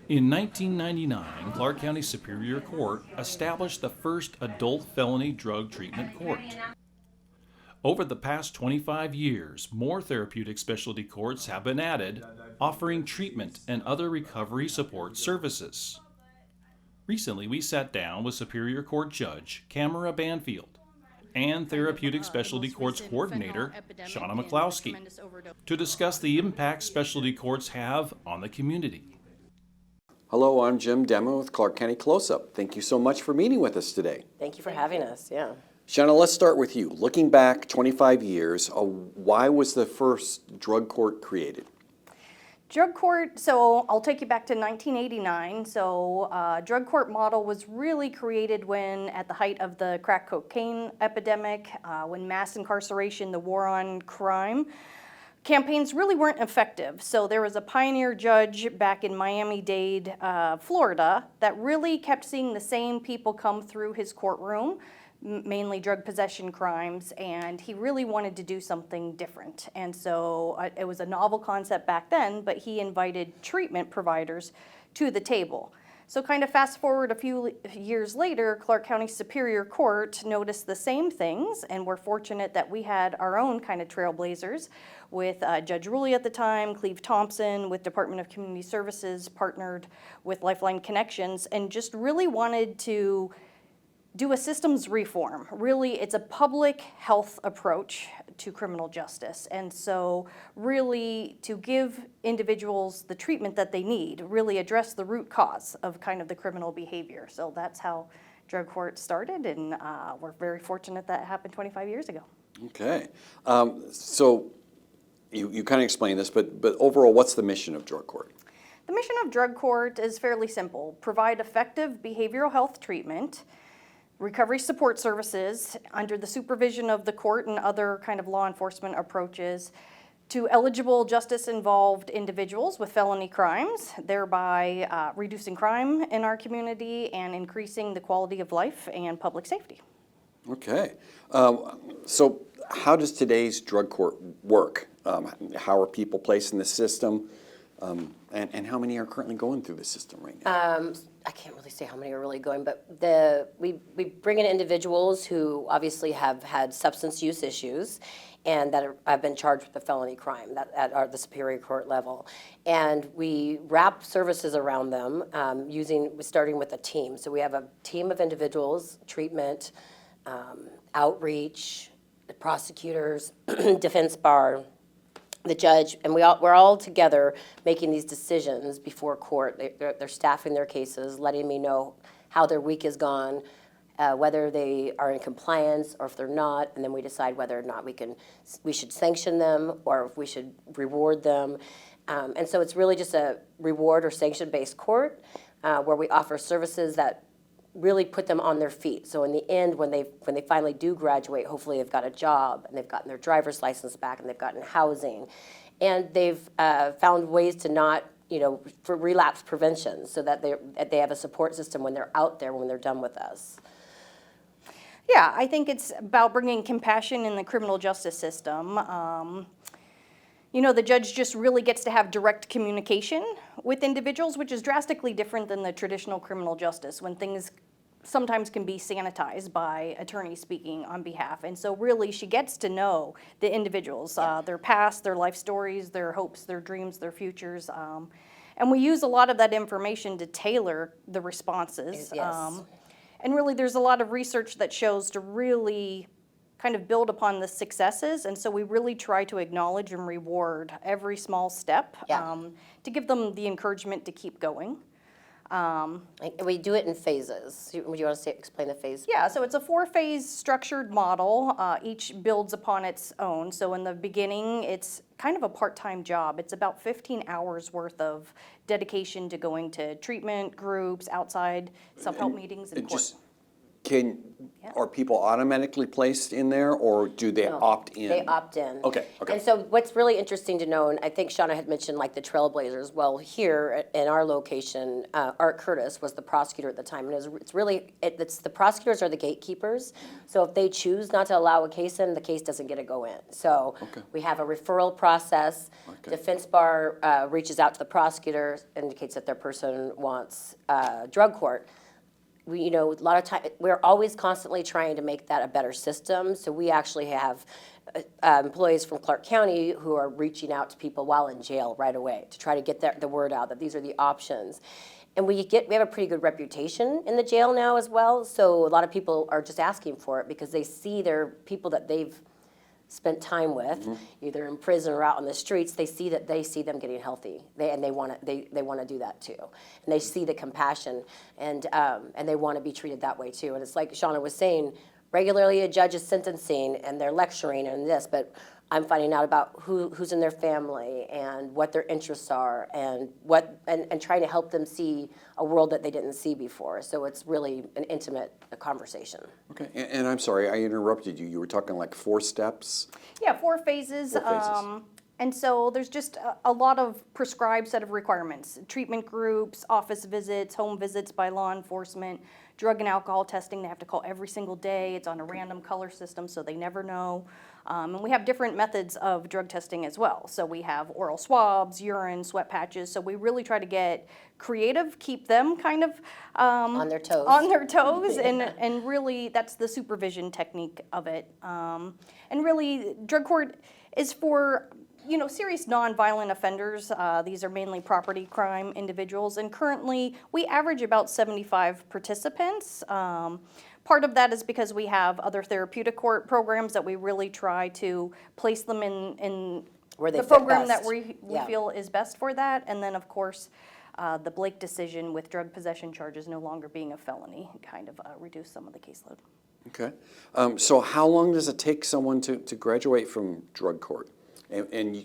In 1999, Clark County Superior Court established the first adult felony drug treatment court. Over the past 25 years, more therapeutic specialty courts have been added, offering treatment and other recovery support services. Recently, we sat down with Superior Court Judge Camera Banfield and Therapeutic Specialty Courts Coordinator Shauna McClowski to discuss the impact specialty courts have on the community. Hello, I'm Jim Demo with Clark County Close-Up. Thank you so much for meeting with us today. Thank you for having us, yeah. Shauna, let's start with you. Looking back 25 years, why was the first drug court created? Drug court, so I'll take you back to 1989. So drug court model was really created when at the height of the crack cocaine epidemic, when mass incarceration, the war on crime, campaigns really weren't effective. So there was a pioneer judge back in Miami-Dade, Florida, that really kept seeing the same people come through his courtroom, mainly drug possession crimes, and he really wanted to do something different. And so it was a novel concept back then, but he invited treatment providers to the table. So kind of fast forward a few years later, Clark County Superior Court noticed the same things, and we're fortunate that we had our own kind of trailblazers with Judge Ruley at the time, Cleve Thompson with Department of Community Services, partnered with Lifeline Connections, and just really wanted to do a systems reform. Really, it's a public health approach to criminal justice. And so really to give individuals the treatment that they need, really address the root cause of kind of the criminal behavior. So that's how drug court started, and we're very fortunate that happened 25 years ago. Okay. So you kind of explained this, but overall, what's the mission of drug court? The mission of drug court is fairly simple: provide effective behavioral health treatment, recovery support services under the supervision of the court and other kind of law enforcement approaches to eligible justice-involved individuals with felony crimes, thereby reducing crime in our community and increasing the quality of life and public safety. Okay. So how does today's drug court work? How are people placed in the system? And how many are currently going through the system right now? I can't really say how many are really going, but we bring in individuals who obviously have had substance use issues and that have been charged with a felony crime at the Superior Court level. And we wrap services around them starting with a team. So we have a team of individuals, treatment, outreach, the prosecutors, defense bar, the judge, and we're all together making these decisions before court. They're staffing their cases, letting me know how their week has gone, whether they are in compliance or if they're not, and then we decide whether or not we should sanction them or if we should reward them. And so it's really just a reward or sanction-based court where we offer services that really put them on their feet. So in the end, when they finally do graduate, hopefully they've got a job and they've gotten their driver's license back and they've gotten housing, and they've found ways to not, for relapse prevention, so that they have a support system when they're out there, when they're done with us. Yeah, I think it's about bringing compassion in the criminal justice system. The judge just really gets to have direct communication with individuals, which is drastically different than the traditional criminal justice, when things sometimes can be sanitized by attorneys speaking on behalf. And so really she gets to know the individuals, their past, their life stories, their hopes, their dreams, their futures. And we use a lot of that information to tailor the responses. Yes. And really there's a lot of research that shows to really kind of build upon the successes, and so we really try to acknowledge and reward every small step to give them the encouragement to keep going. We do it in phases. Would you want to explain the phase? Yeah, so it's a 4-phase structured model. Each builds upon its own. So in the beginning, it's kind of a part-time job. It's about 15 hours worth of dedication to going to treatment groups, outside self-help meetings, and court. Are people automatically placed in there, or do they opt in? They opt in. Okay, okay. And so what's really interesting to know, and I think Shauna had mentioned like the Trailblazers, well, here in our location, Art Curtis was the prosecutor at the time, and it's the prosecutors are the gatekeepers, so if they choose not to allow a case in, the case doesn't get to go in. So we have a referral process. Defense bar reaches out to the prosecutor, indicates that their person wants drug court. A lot of time, we're always constantly trying to make that a better system. So we actually have employees from Clark County who are reaching out to people while in jail right away to try to get the word out that these are the options. And we have a pretty good reputation in the jail now as well. So a lot of people are just asking for it because they see their people that they've spent time with, either in prison or out on the streets. They see them getting healthy, they want to do that too, and they see the compassion, and they want to be treated that way too. And it's like Shauna was saying, regularly a judge is sentencing and they're lecturing and this, but I'm finding out about who's in their family and what their interests are and trying to help them see a world that they didn't see before. So it's really an intimate conversation. Okay, and I'm sorry, I interrupted you. You were talking like 4 steps? Yeah, 4 phases. 4 phases. And so there's just a lot of prescribed set of requirements. Treatment groups, office visits, home visits by law enforcement, drug and alcohol testing. They have to call every single day. It's on a random color system, so they never know. And we have different methods of drug testing as well. So we have oral swabs, urine, sweat patches. So we really try to get creative, keep them kind of On their toes. And really that's the supervision technique of it. And really drug court is for serious nonviolent offenders. These are mainly property crime individuals, and currently we average about 75 participants. Part of that is because we have other therapeutic court programs that we really try to place them in Where they the fit program best. that we Yeah. feel is best for that. And then, of course, the Blake decision with drug possession charges no longer being a felony kind of reduced some of the caseload. Okay. So how long does it take someone to graduate from drug court? And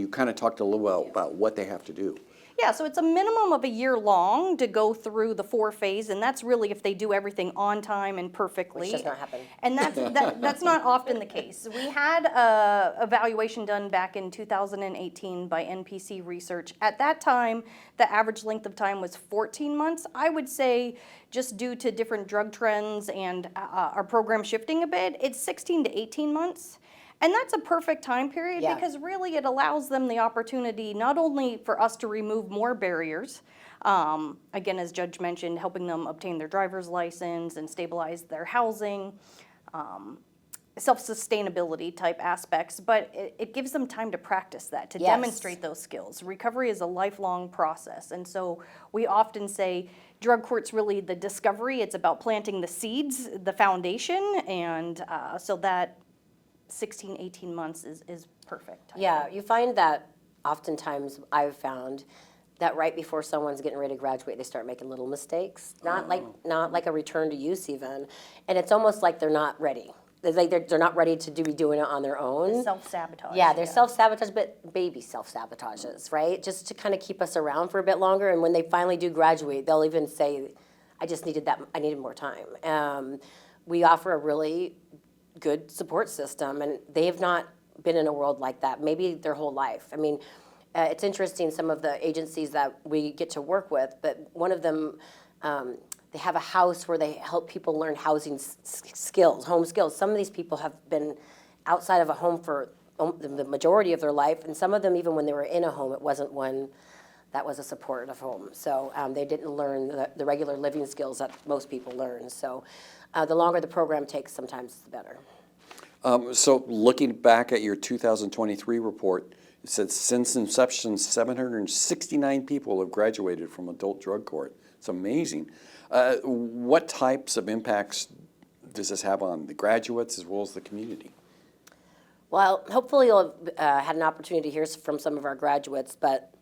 you kind of talked a little about what they have to do. Yeah, so it's a minimum of a year long to go through the 4 phase, and that's really if they do everything on time and perfectly. Which does not happen. And that's not often the case. We had a evaluation done back in 2018 by NPC Research. At that time, the average length of time was 14 months. I would say just due to different drug trends and our program shifting a bit, it's 16 to 18 months. And that's a perfect time period because really it allows them the opportunity not only for us to remove more barriers, again, as Judge mentioned, helping them obtain their driver's license and stabilize their housing, self-sustainability type aspects, but it gives them time to practice that, to demonstrate those skills. Recovery is a lifelong process, and so we often say drug court's really the discovery. It's about planting the seeds, the foundation, and so that 16, 18 months is perfect. Yeah, you find that oftentimes I've found that right before someone's getting ready to graduate, they start making little mistakes, not like a return to use even, and it's almost like they're not ready. They're not ready to be doing it on their own. Self-sabotage. Yeah, they're self-sabotage, but baby self-sabotages, right? Just to kind of keep us around for a bit longer, and when they finally do graduate, they'll even say, I just needed I needed more time. We offer a really good support system, and they have not been in a world like that maybe their whole life. I mean, it's interesting, some of the agencies that we get to work with, but one of them, they have a house where they help people learn housing skills, home skills. Some of these people have been outside of a home for the majority of their life, and some of them, even when they were in a home, it wasn't one that was a supportive home. So they didn't learn the regular living skills that most people learn. So the longer the program takes, sometimes the better. So looking back at your 2023 report, it said since inception, 769 people have graduated from adult drug court. It's amazing. What types of impacts does this have on the graduates as well as the community? Well, hopefully you'll have had an opportunity to hear from some of our graduates, but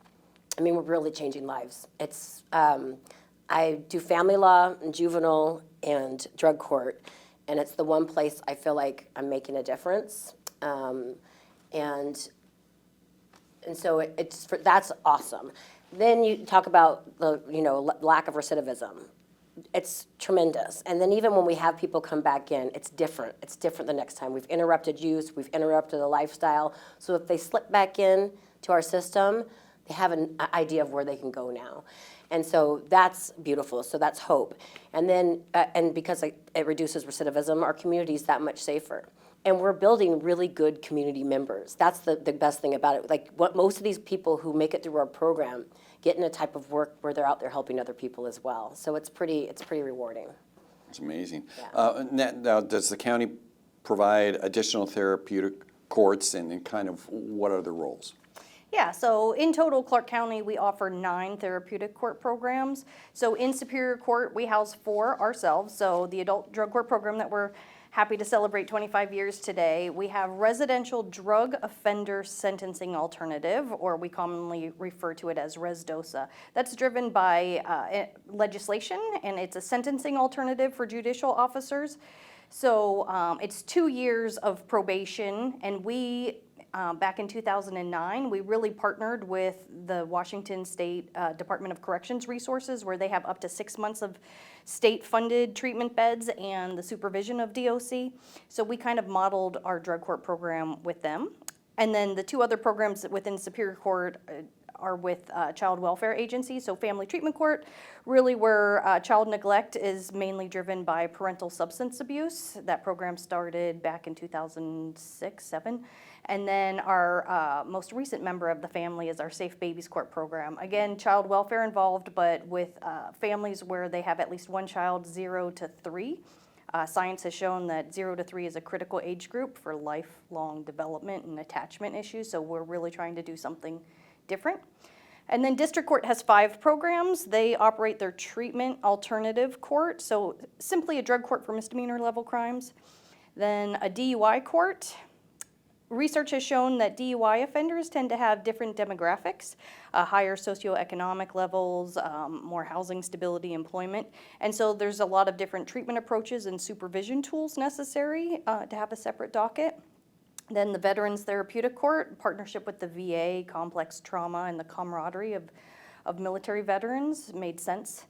I mean, we're really changing lives. It's I do family law and juvenile and drug court, and it's the one place I feel like I'm making a difference. And so that's awesome. Then you talk about the lack of recidivism. it's tremendous. And then even when we have people come back in, it's different. It's different the next time. We've interrupted use, we've interrupted the lifestyle. So if they slip back in to our system, they have an idea of where they can go now. And so that's beautiful. So that's hope. And then, and because it reduces recidivism, our community is that much safer. And we're building really good community members. That's the best thing about it. Like what most of these people who make it through our program get in a type of work where they're out there helping other people as well. So it's pretty rewarding. It's amazing. Yeah. Now, does the county provide additional therapeutic courts, and kind of what are the roles? Yeah, so in total, Clark County, we offer 9 therapeutic court programs. So in Superior Court, we house 4 ourselves. So the adult drug court program that we're happy to celebrate 25 years today. We have residential drug offender sentencing alternative, or we commonly refer to it as ResDosa. That's driven by legislation, and it's a sentencing alternative for judicial officers. So it's 2 years of probation, and we back in 2009, we really partnered with the Washington State Department of Corrections resources, where they have up to 6 months of state-funded treatment beds and the supervision of DOC. So we kind of modeled our drug court program with them. And then the 2 other programs within Superior Court are with child welfare agencies. So family treatment court, really where child neglect is mainly driven by parental substance abuse. That program started back in 2006-07. And then our most recent member of the family is our Safe Babies Court program. Again, child welfare involved, but with families where they have at least one child, 0 to 3. Science has shown that 0 to 3 is a critical age group for lifelong development and attachment issues, so we're really trying to do something different. And then District Court has 5 programs. They operate their treatment alternative court, so simply a drug court for misdemeanor level crimes. Then a DUI court. Research has shown that DUI offenders tend to have different demographics, higher socioeconomic levels, more housing stability, employment. And so there's a lot of different treatment approaches and supervision tools necessary to have a separate docket. Then the Veterans Therapeutic Court, in partnership with the VA, complex trauma, and the camaraderie of military veterans, made sense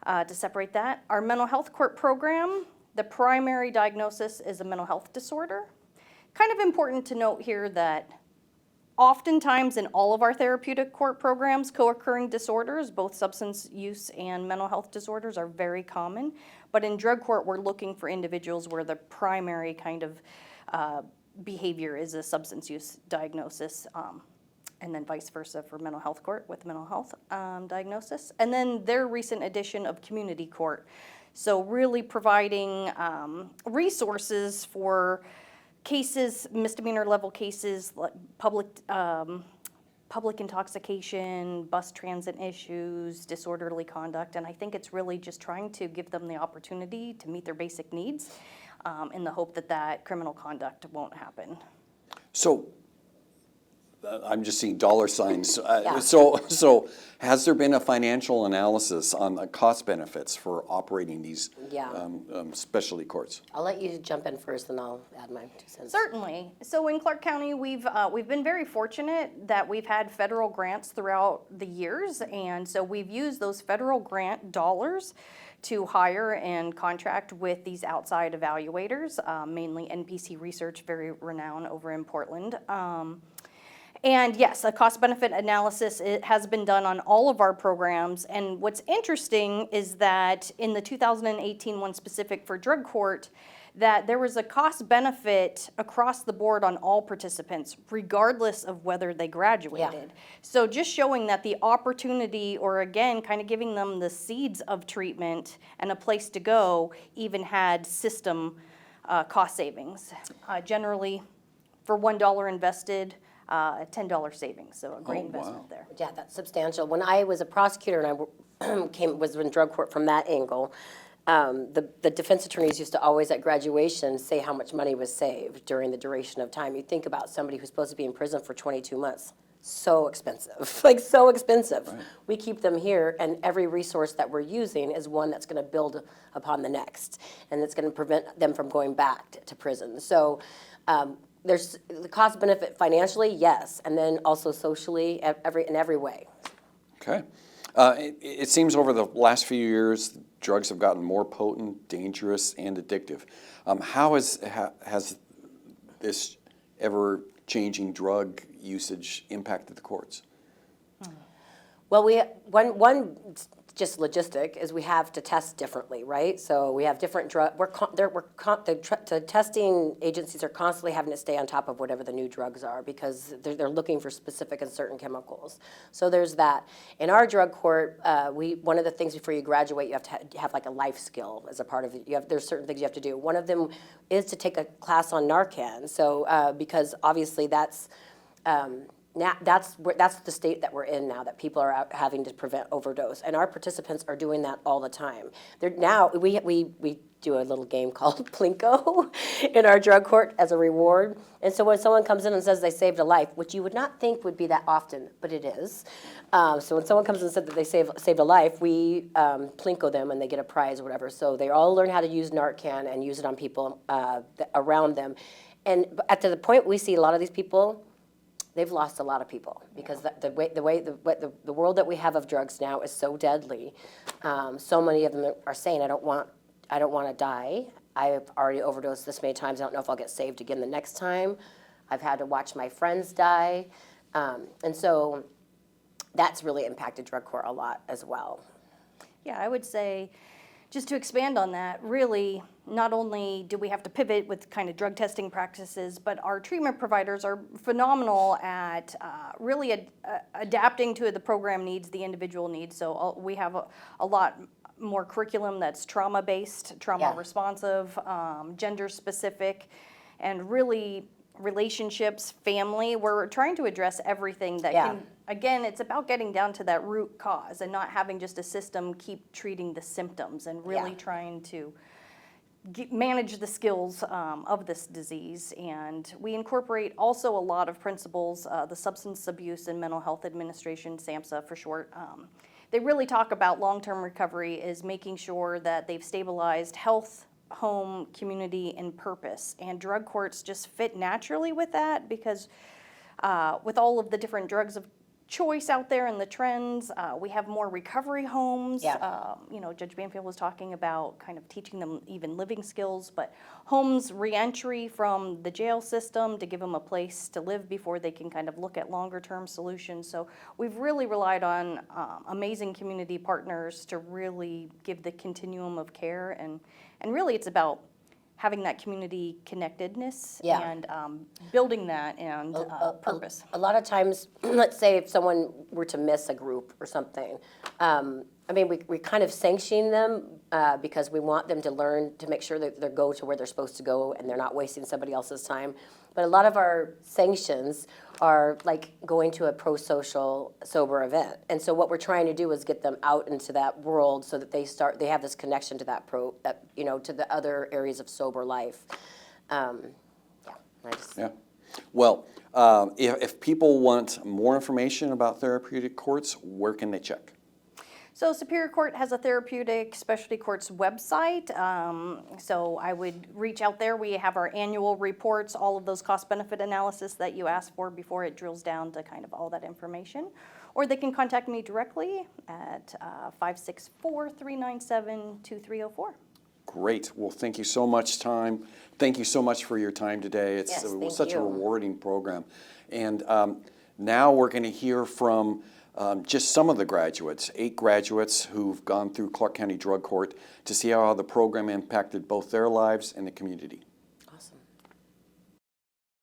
to separate that. Our mental health court program, the primary diagnosis is a mental health disorder. Kind of important to note here that oftentimes in all of our therapeutic court programs, co-occurring disorders, both substance use and mental health disorders, are very common. But in drug court, we're looking for individuals where the primary kind of behavior is a substance use diagnosis, and then vice versa for mental health court with mental health diagnosis. And then their recent addition of community court. So really providing resources for cases, misdemeanor level cases, like public intoxication, bus transit issues, disorderly conduct, and I think it's really just trying to give them the opportunity to meet their basic needs in the hope that criminal conduct won't happen. So I'm just seeing dollar signs. Yeah. So has there been a financial analysis on the cost benefits for operating these specialty courts? I'll let you jump in first, and I'll add my 2 cents. Certainly. So in Clark County, we've been very fortunate that we've had federal grants throughout the years, and so we've used those federal grant dollars to hire and contract with these outside evaluators, mainly NPC Research, very renowned over in Portland. And yes, a cost-benefit analysis has been done on all of our programs. And what's interesting is that in the 2018 one specific for drug court, that there was a cost-benefit across the board on all participants, regardless of whether they graduated. Yeah. So just showing that the opportunity, or again, kind of giving them the seeds of treatment and a place to go, even had system cost savings. Generally, for $1 invested, $10 savings, so a great investment there. Yeah, that's substantial. When I was a prosecutor and I was in drug court from that angle, the defense attorneys used to always at graduation say how much money was saved during the duration of time. You think about somebody who's supposed to be in prison for 22 months. So expensive, like so expensive. Right. We keep them here, and every resource that we're using is one that's going to build upon the next, and that's going to prevent them from going back to prison. So there's the cost benefit financially, yes, and then also socially, in every way. Okay. It seems over the last few years, drugs have gotten more potent, dangerous, and addictive. How has this ever-changing drug usage impacted the courts? Well, one just logistic is we have to test differently, right? So we have different the testing agencies are constantly having to stay on top of whatever the new drugs are because they're looking for specific and certain chemicals. So there's that. In our drug court, one of the things before you graduate, you have to have like a life skill as a part of it. There's certain things you have to do. One of them is to take a class on Narcan. So because obviously that's now that's the state that we're in now, that people are out having to prevent overdose, and our participants are doing that all the time. Now we do a little game called Plinko in our drug court as a reward, and so when someone comes in and says they saved a life, which you would not think would be that often, but it is. So when someone comes and said that they saved a life, we Plinko them and they get a prize or whatever. So they all learn how to use Narcan and use it on people around them, and at the point we see a lot of these people. They've lost a lot of people because the world that we have of drugs now is so deadly. So many of them are saying, I don't want to die. I've already overdosed this many times. I don't know if I'll get saved again the next time. I've had to watch my friends die. And so that's really impacted drug court a lot as well. Yeah, I would say, just to expand on that, really, not only do we have to pivot with kind of drug testing practices, but our treatment providers are phenomenal at really adapting to the program needs, the individual needs. So we have a lot more curriculum that's trauma-based, trauma-responsive, gender-specific, and really relationships, family. We're trying to address everything that can, again, it's about getting down to that root cause and not having just a system keep treating the symptoms and really trying to manage the skills of this disease. And we incorporate also a lot of principles, the Substance Abuse and Mental Health Administration, SAMHSA for short. They really talk about long-term recovery is making sure that they've stabilized health, home, community, and purpose. And drug courts just fit naturally with that because with all of the different drugs of choice out there and the trends, we have more recovery homes. Judge Banfield was talking about kind of teaching them even living skills, but homes re-entry from the jail system to give them a place to live before they can kind of look at longer term solutions. So we've really relied on amazing community partners to really give the continuum of care, and really it's about having that community connectedness and building that and purpose. A lot of times, let's say if someone were to miss a group or something, we kind of sanction them because we want them to learn to make sure that they go to where they're supposed to go and they're not wasting somebody else's time. But a lot of our sanctions are like going to a pro-social sober event. And so what we're trying to do is get them out into that world so that they have this connection to that to the other areas of sober life. Well, if people want more information about therapeutic courts, where can they check? So Superior Court has a Therapeutic Specialty Courts website. So I would reach out there. We have our annual reports, all of those cost-benefit analysis that you asked for before it drills down to kind of all that information. Or they can contact me directly at 564-397-2304. Great. Well, thank you so much, Thank you so much for your time today. It was such a rewarding program. And now we're going to hear from just some of the graduates, 8 graduates who've gone through Clark County Drug Court to see how the program impacted both their lives and the community.